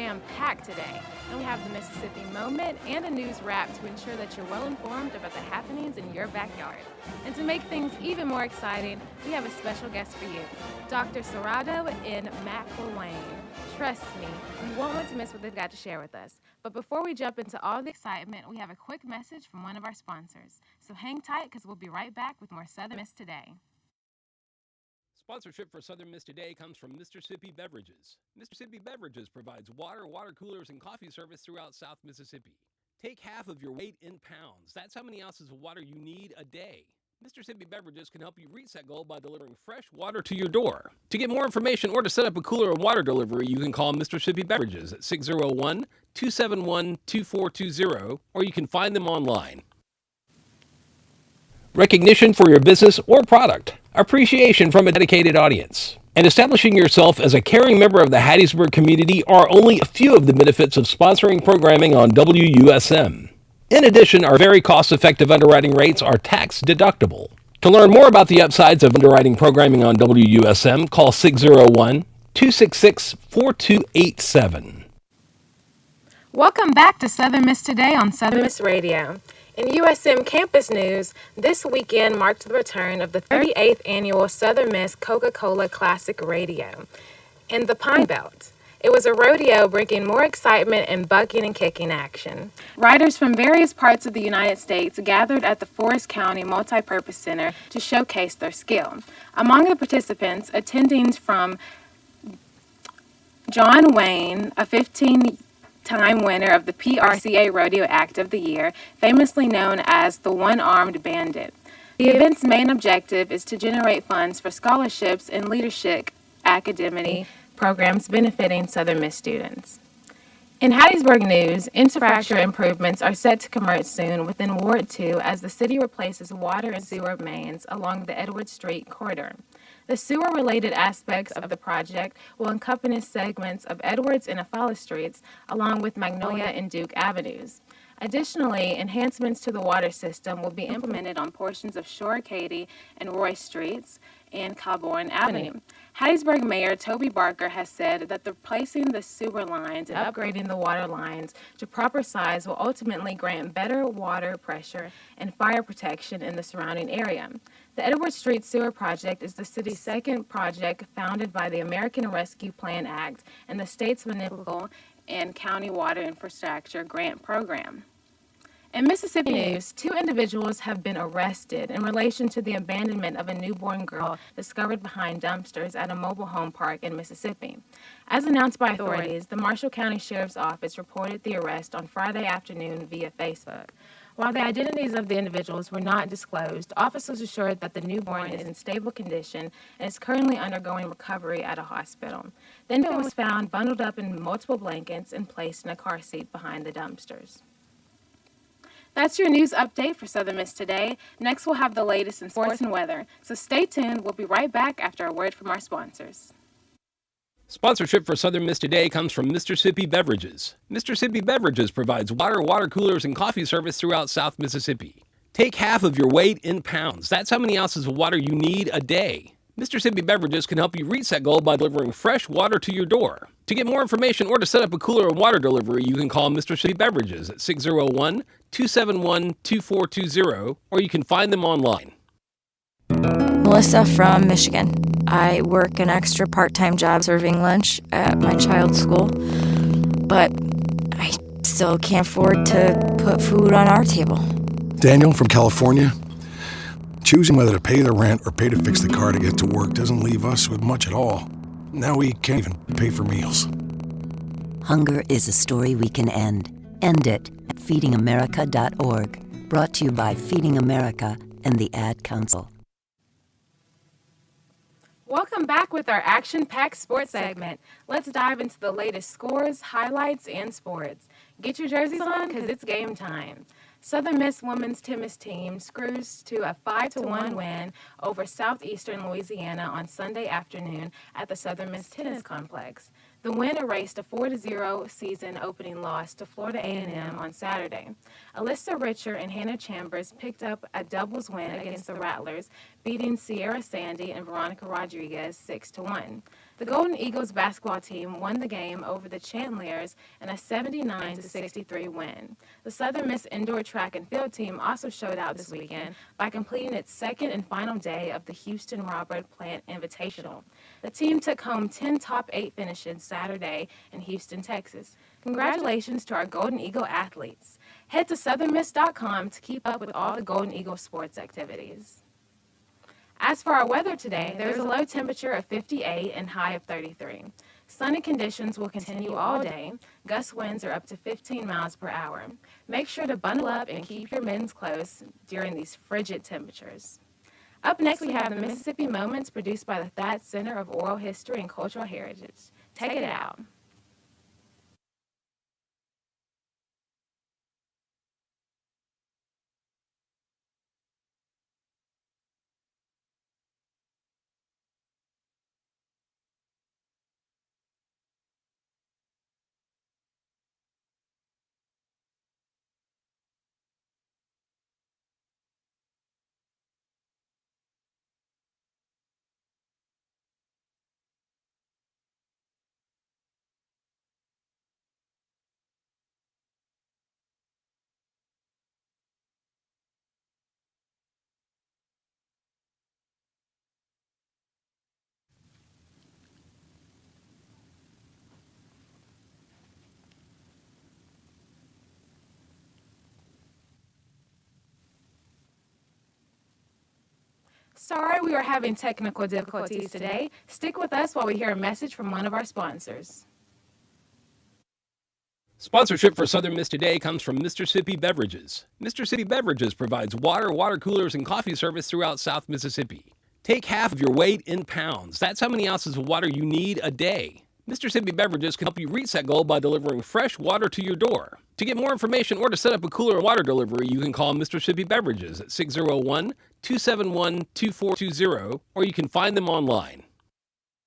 jam-packed today, and we have the Mississippi Moment and a news wrap to ensure that you're well informed about the happenings in your backyard. And to make things even more exciting, we have a special guest for you, Dr. Serrato in McElwain. Trust me, you won't want to miss what they've got to share with us. But before we jump into all the excitement, we have a quick message from one of our sponsors. So hang tight because we'll be right back with more Southern Miss Today. Sponsorship for Southern Miss Today comes from Mississippi Beverages. Mississippi Beverages provides water, water coolers, and coffee service throughout South Mississippi. Take half of your weight in pounds. That's how many ounces of water you need a day. Mississippi Beverages can help you reach that goal by delivering fresh water to your door. To get more information or to set up a cooler or water delivery, you can call Mississippi Beverages at 601-271-2420, or you can find them online. Recognition for your business or product, appreciation from a dedicated audience, and establishing yourself as a caring member of the Hattiesburg community are only a few of the benefits of sponsoring programming on WUSM. In addition, our very cost-effective underwriting rates are tax-deductible. To learn more about the upsides of underwriting programming on WUSM, call 601-266-4287. Welcome back to Southern Miss Today on Southern Miss Radio. In USM campus news, this weekend marked the return of the 38th annual Southern Miss Coca-Cola Classic Rodeo in the Pine Belt. It was a rodeo bringing more excitement and bucking and kicking action. Riders from various parts of the United States gathered at the Forest County Multipurpose Center to showcase their skill. Among the participants, attendings from John Wayne, a 15-time winner of the PRCA Rodeo Act of the Year, famously known as the One-Armed Bandit. The event's main objective is to generate funds for scholarships and leadership academy programs benefiting Southern Miss students. In Hattiesburg news, infrastructure improvements are set to commence soon within Ward 2 as the city replaces water and sewer mains along the Edward Street corridor. The sewer-related aspects of the project will encompass segments of Edwards and Afala Streets, along with Magnolia and Duke Avenues. Additionally, enhancements to the water system will be implemented on portions of Shore Katy and Roy Streets and Calbourne Avenue. Hattiesburg Mayor Toby Barker has said that replacing the sewer lines and upgrading the water lines to proper size will ultimately grant better water pressure and fire protection in the surrounding area. The Edward Street Sewer Project is the city's second project founded by the American Rescue Plan Act and the state's municipal and county water infrastructure grant program. In Mississippi news, 2 individuals have been arrested in relation to the abandonment of a newborn girl discovered behind dumpsters at a mobile home park in Mississippi. As announced by authorities, the Marshall County Sheriff's Office reported the arrest on Friday afternoon via Facebook. While the identities of the individuals were not disclosed, officers assured that the newborn is in stable condition and is currently undergoing recovery at a hospital. The infant was found bundled up in multiple blankets and placed in a car seat behind the dumpsters. That's your news update for Southern Miss Today. Next, we'll have the latest in sports and weather. So stay tuned. We'll be right back after a word from our sponsors. Sponsorship for Southern Miss Today comes from Mississippi Beverages. Mississippi Beverages provides water, water coolers, and coffee service throughout South Mississippi. Take half of your weight in pounds. That's how many ounces of water you need a day. Mississippi Beverages can help you reach that goal by delivering fresh water to your door. To get more information or to set up a cooler or water delivery, you can call Mississippi Beverages at 601-271-2420, or you can find them online. Melissa from Michigan. I work an extra part-time job serving lunch at my child's school, but I still can't afford to put food on our table. Daniel from California. Choosing whether to pay the rent or pay to fix the car to get to work doesn't leave us with much at all. Now we can't even pay for meals. Hunger is a story we can end. End it at feedingamerica.org. Brought to you by Feeding America and the Ad Council. Welcome back with our action-packed sports segment. Let's dive into the latest scores, highlights, and sports. Get your jerseys on because it's game time. Southern Miss women's tennis team cruised to a 5-1 win over Southeastern Louisiana on Sunday afternoon at the Southern Miss Tennis Complex. The win erased a 4-0 season opening loss to Florida A&M on Saturday. Alyssa Richer and Hannah Chambers picked up a doubles win against the Rattlers, beating Sierra Sandy and Veronica Rodriguez 6-1. The Golden Eagles basketball team won the game over the Chandeliers in a 79-63 win. The Southern Miss indoor track and field team also showed out this weekend by completing its second and final day of the Houston Robert Plant Invitational. The team took home 10 top 8 finishes Saturday in Houston, Texas. Congratulations to our Golden Eagle athletes. Head to southernmiss.com to keep up with all the Golden Eagle sports activities. As for our weather today, there is a low temperature of 58 and high of 33. Sunny conditions will continue all day. Gust winds are up to 15 miles per hour. Make sure to bundle up and keep your mittens close during these frigid temperatures. Up next, we have the Mississippi Moments produced by the Thad Center of Oral History and Cultural Heritage. Take it out. Sorry, we are having technical difficulties today. Stick with us while we hear a message from one of our sponsors. Sponsorship for Southern Miss Today comes from Mississippi Beverages. Mississippi Beverages provides water, water coolers, and coffee service throughout South Mississippi. Take half of your weight in pounds. That's how many ounces of water you need a day. Mississippi Beverages can help you reach that goal by delivering fresh water to your door. To get more information or to set up a cooler water delivery, you can call Mississippi Beverages at 601-271-2420, or you can find them online.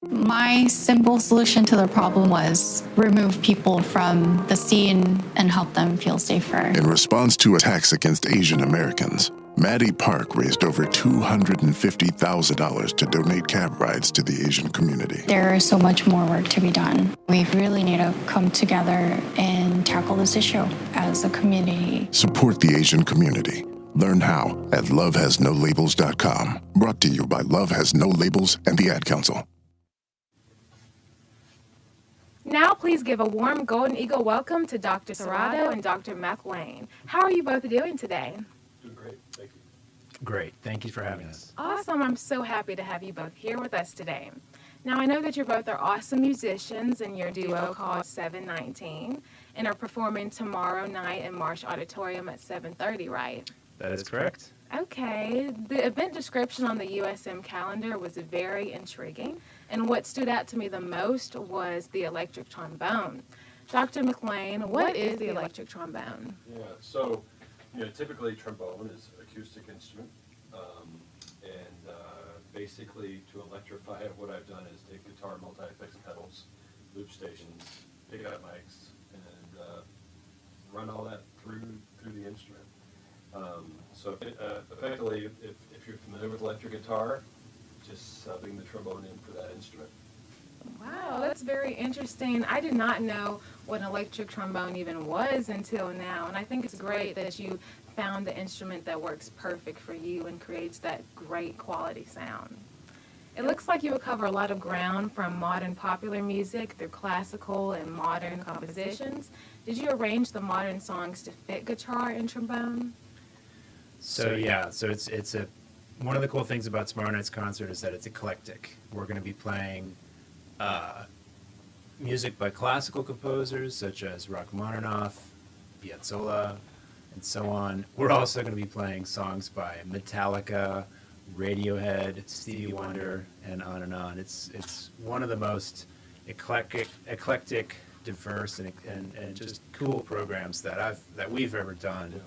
My simple solution to the problem was remove people from the scene and help them feel safer. In response to attacks against Asian Americans, Maddie Park raised over $250,000 to donate cab rides to the Asian community. There is so much more work to be done. We really need to come together and tackle this issue as a community. Support the Asian community. Learn how at lovehasnolabels.com. Brought to you by Love Has No Labels and the Ad Council. Now, please give a warm Golden Eagle welcome to Dr. Serrato and Dr. McLean. How are you both doing today? Doing great, thank you. Great, thank you for having us. Awesome. I'm so happy to have you both here with us today. Now, I know that you both are awesome musicians in your duo called 719 and are performing tomorrow night in Marsh Auditorium at 7:30, right? That is correct. Okay. The event description on the USM calendar was very intriguing, and what stood out to me the most was the electric trombone. Dr. McLean, what is the electric trombone? Yeah, so, typically trombone is an acoustic instrument, and basically to electrify it, what I've done is take guitar multi-effects pedals, loop stations, pick up mics, and run all that through the instrument. So effectively, if you're familiar with electric guitar, just subbing the trombone in for that instrument. Wow, that's very interesting. I did not know what an electric trombone even was until now, and I think it's great that you found the instrument that works perfect for you and creates that great quality sound. It looks like you will cover a lot of ground from modern popular music through classical and modern compositions. Did you arrange the modern songs to fit guitar and trombone? So it's one of the cool things about tomorrow night's concert is that it's eclectic. We're going to be playing music by classical composers such as Rachmaninoff, Piazzolla, and so on. We're also going to be playing songs by Metallica, Radiohead, Stevie Wonder, and on and on. It's one of the most eclectic, diverse, and just cool programs that we've ever done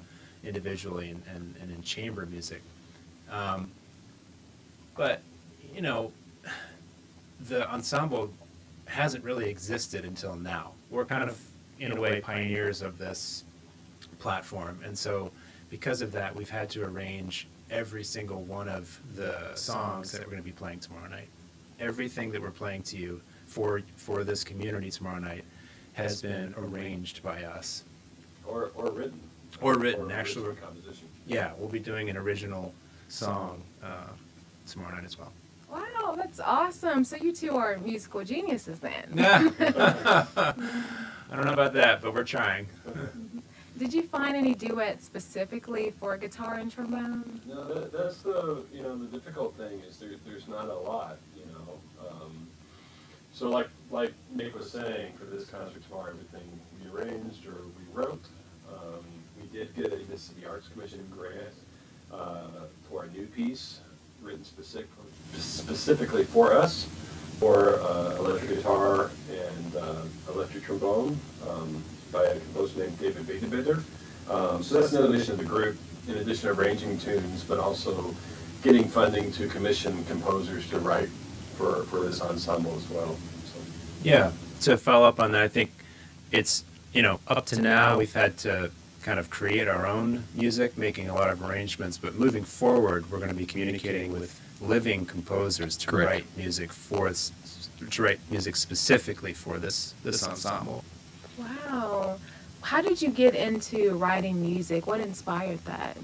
individually and in chamber music. But the ensemble hasn't really existed until now. We're kind of, in a way, pioneers of this platform. And so because of that, we've had to arrange every single one of the songs that we're going to be playing tomorrow night. Everything that we're playing to you for this community tomorrow night has been arranged by us. Or written. Or written, Or actually. original composition. Yeah, we'll be doing an original song tomorrow night as well. Wow, that's awesome. So you two are musical geniuses then. I don't know about that, but we're trying. Did you find any duets specifically for guitar and trombone? No, that's the difficult thing is there's not a lot, So like Nick was saying, for this concert tomorrow, everything we arranged or we wrote. We did get a Mississippi Arts Commission grant for a new piece written specifically for us, for electric guitar and electric trombone by a composer named David Bader. So that's another mission of the group, in addition to arranging tunes, but also getting funding to commission composers to write for this ensemble as well. So. Yeah, to follow up on that, I think it's, up to now we've had to kind of create our own music, making a lot of arrangements, but moving forward, we're going to be communicating with living composers to Correct. write music specifically for this ensemble. Wow. How did you get into writing music? What inspired that?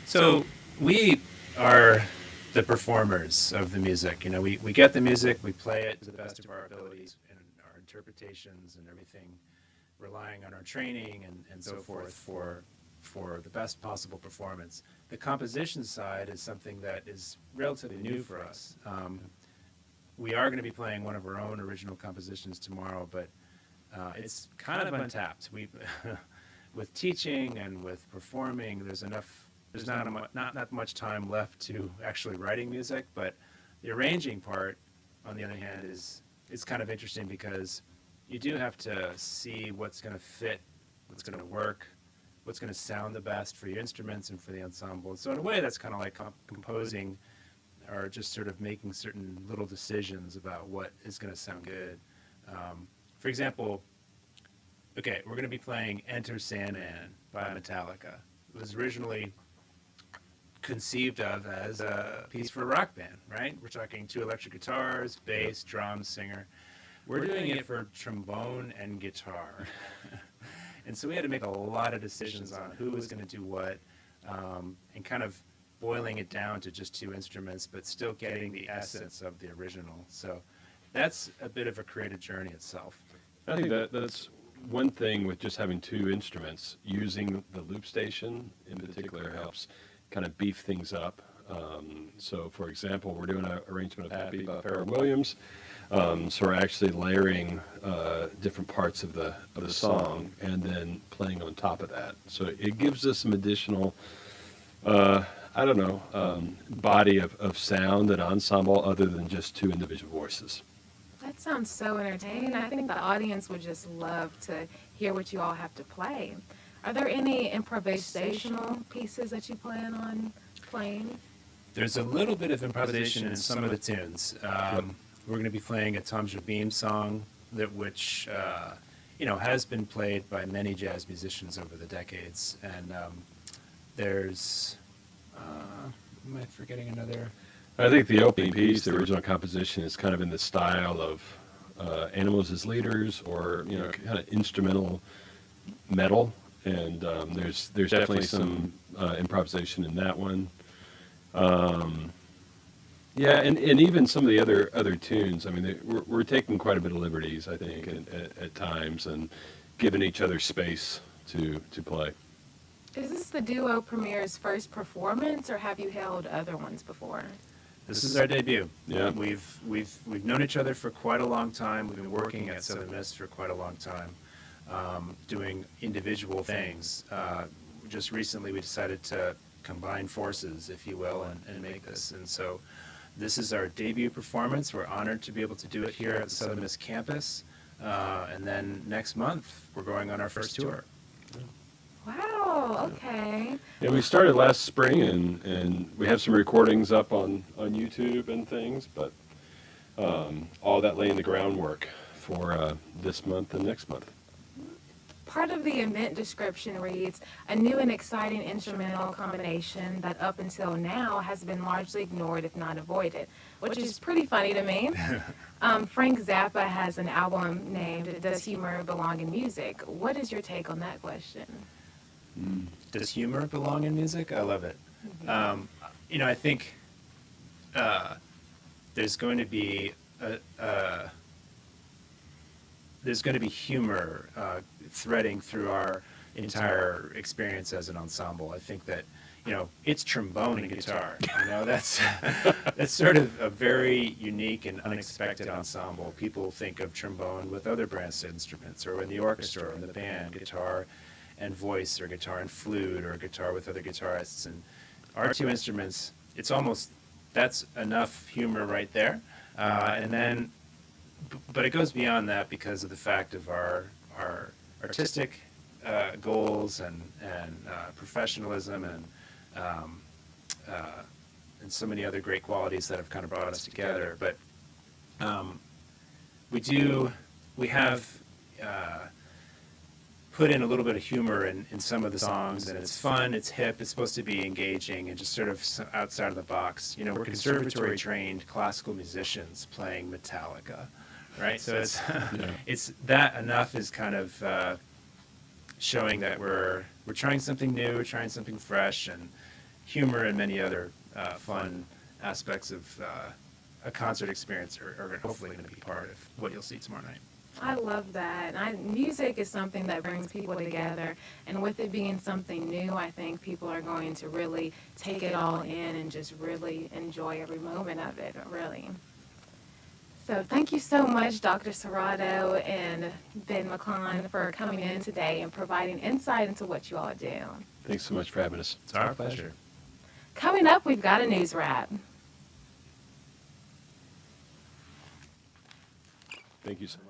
So we are the performers of the music. We get the music, we play it to the best of our abilities and our interpretations and everything, relying on our training and so forth for the best possible performance. The composition side is something that is relatively new for us. We are going to be playing one of our own original compositions tomorrow, but it's kind of untapped. With teaching and with performing, there's not much time left to actually writing music, but the arranging part, on the other hand, is kind of interesting because you do have to see what's going to fit, what's going to work, what's going to sound the best for your instruments and for the ensemble. So in a way, that's kind of like composing or just sort of making certain little decisions about what is going to sound good. For example, okay, we're going to be playing Enter Sandman by Metallica. It was originally conceived of as a piece for a rock band, right? We're talking 2 electric guitars, bass, drums, singer. We're doing it for trombone and guitar. And so we had to make a lot of decisions on who was going to do what, and kind of boiling it down to just 2 instruments, but still getting the essence of the original. So that's a bit of a creative journey itself. I think that's one thing with just having 2 instruments. Using the loop station in particular helps kind of beef things up. So, for example, we're doing an arrangement of Happy by Pharrell Williams. So we're actually layering different parts of the song and then playing on top of that. So it gives us some additional, body of sound and ensemble other than just 2 individual voices. That sounds so entertaining. I think the audience would just love to hear what you all have to play. Are there any improvisational pieces that you plan on playing? There's a little bit of improvisation in some of the tunes. We're going to be playing a Tom Jobim song which has been played by many jazz musicians over the decades. And there's, am I forgetting another? I think the opening piece, the original composition, is kind of in the style of Animals as Leaders, or kind of instrumental metal, and there's definitely some improvisation in that one. Yeah, and even some of the other tunes. I mean, we're taking quite a bit of liberties, I think, at times, and giving each other space to play. Is this the duo premier's first performance, or have you held other ones before? This is our debut. Yeah. We've known each other for quite a long time. We've been working at Southern Miss for quite a long time, doing individual things. Just recently we decided to combine forces, if you will, and make this. And so this is our debut performance. We're honored to be able to do it here at the Southern Miss campus. And then next month we're going on our first tour. Wow, okay. Yeah, we started last spring, and we have some recordings up on YouTube and things, but all that laying the groundwork for this month and next month. Part of the event description reads, a new and exciting instrumental combination that up until now has been largely ignored if not avoided, which is pretty funny to me. Frank Zappa has an album named Does Humor Belong in Music? What is your take on that question? Does humor belong in music? I love it. I think there's going to be humor threading through our entire experience as an ensemble. I think that it's trombone and guitar. That's sort of a very unique and unexpected ensemble. People think of trombone with other brass instruments, or in the orchestra or in the band, guitar and voice, or guitar and flute, or guitar with other guitarists. And our two instruments, that's enough humor right there. But it goes beyond that because of the fact of our artistic goals and professionalism and so many other great qualities that have kind of brought us together. But we have put in a little bit of humor in some of the songs, and it's fun, it's hip, it's supposed to be engaging and just sort of outside of the box. We're conservatory trained classical musicians playing Metallica, right? So it's that enough is kind of showing that we're trying something new, we're trying something fresh, and humor and many other fun aspects of a concert experience are hopefully going to be part of what you'll see tomorrow night. I love that. Music is something that brings people together, and with it being something new, I think people are going to really take it all in and just really enjoy every moment of it, really. So thank you so much, Dr. Serrato and Ben McClellan, for coming in today and providing insight into what you all do. Thanks so much for having us. It's our pleasure. Coming up, we've got a news wrap. Thank you so much.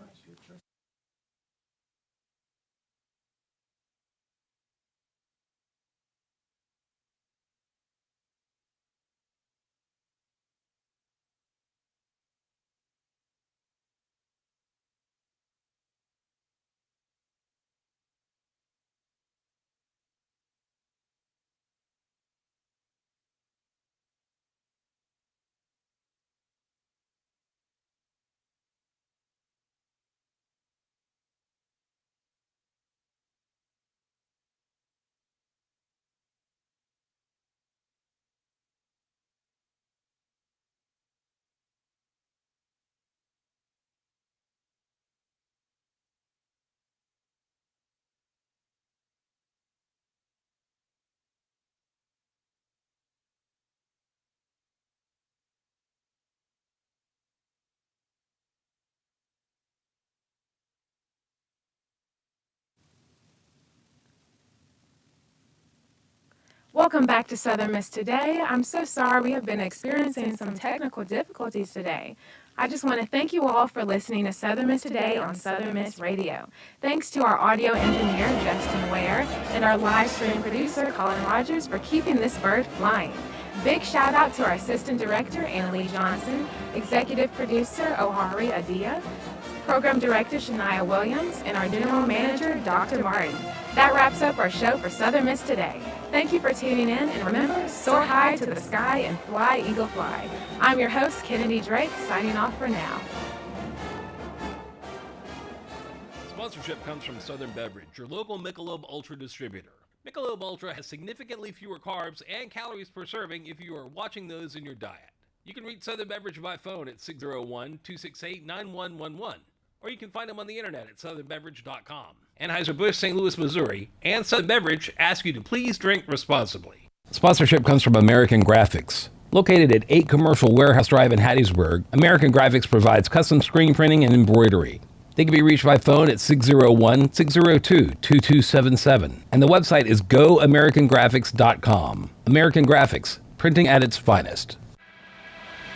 Welcome back to Southern Miss Today. I'm so sorry we have been experiencing some technical difficulties today. I just want to thank you all for listening to Southern Miss Today on Southern Miss Radio. Thanks to our audio engineer, Justin Ware, and our live stream producer, Colin Rogers, for keeping this bird flying. Big shout out to our assistant director, Annalie Johnson, executive producer, Ohari Adia, program director, Shania Williams, and our general manager, Dr. Martin. That wraps up our show for Southern Miss Today. Thank you for tuning in, and remember, soar high to the sky and fly, eagle fly. I'm your host, Kennedy Drake, signing off for now. Sponsorship comes from Southern Beverage, your local Michelob Ultra distributor. Michelob Ultra has significantly fewer carbs and calories per serving if you are watching those in your diet. You can reach Southern Beverage by phone at 601-268-9111, or you can find them on the internet at southernbeverage.com. Anheuser-Busch, St. Louis, Missouri, and Southern Beverage ask you to please drink responsibly. Sponsorship comes from American Graphics. Located at 8 Commercial Warehouse Drive in Hattiesburg, American Graphics provides custom screen printing and embroidery. They can be reached by phone at 601-602-2277, and the website is goamericangraphics.com. American Graphics, printing at its finest.